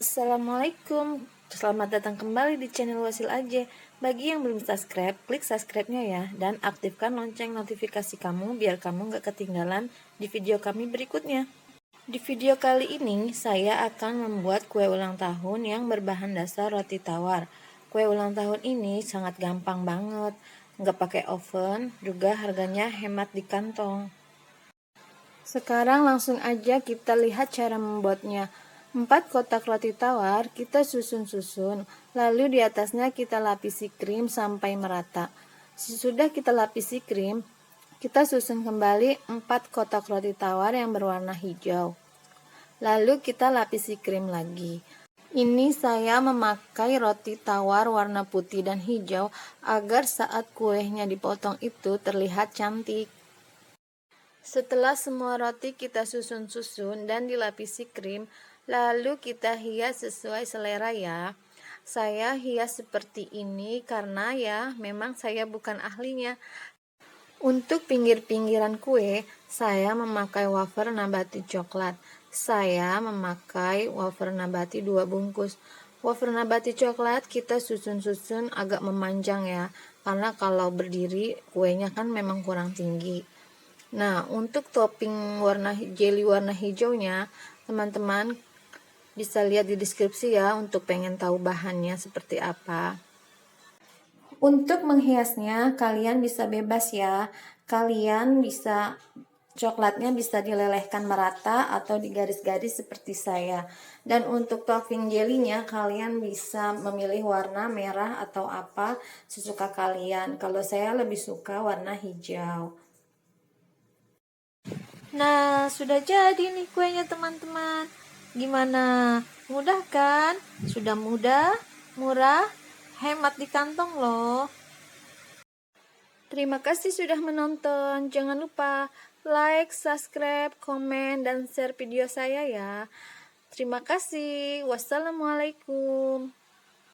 Assalamualaikum, selamat datang kembali di channel Wasil Aja. Bagi yang belum subscribe, klik subscribe-nya ya, dan aktifkan lonceng notifikasi kamu biar kamu gak ketinggalan di video kami berikutnya. Di video kali ini, saya akan membuat kue ulang tahun yang berbahan dasar roti tawar. Kue ulang tahun ini sangat gampang banget, nggak pakai oven, juga harganya hemat di kantong. Sekarang langsung aja kita lihat cara membuatnya. 4 kotak roti tawar kita susun-susun, lalu di atasnya kita lapisi krim sampai merata. Sesudah kita lapisi krim, kita susun kembali 4 kotak roti tawar yang berwarna hijau. Lalu kita lapisi krim lagi. Ini saya memakai roti tawar warna putih dan hijau agar saat kuenya dipotong itu terlihat cantik. Setelah semua roti kita susun-susun dan dilapisi krim, lalu kita hias sesuai selera ya. Saya hias seperti ini karena ya memang saya bukan ahlinya. Untuk pinggir-pinggiran kue, saya memakai wafer nabati coklat. Saya memakai wafer nabati 2 bungkus. Wafer nabati coklat kita susun-susun agak memanjang ya, karena kalau berdiri kuenya kan memang kurang tinggi. Nah, untuk topping jelly warna hijaunya, teman-teman bisa lihat di deskripsi ya untuk pengen tahu bahannya seperti apa. Untuk menghiasnya, kalian bisa bebas ya. Kalian bisa coklatnya bisa dilelehkan merata atau di garis-garis seperti saya. Dan untuk topping jelinya, kalian bisa memilih warna merah atau apa sesuka kalian. Kalau saya lebih suka warna hijau. Nah, sudah jadi nih kuenya teman-teman. Gimana? Mudah kan? Sudah mudah, murah, hemat di kantong loh. Terima kasih sudah menonton. Jangan lupa like, subscribe, komen, dan share video saya ya. Terima kasih. Wassalamualaikum.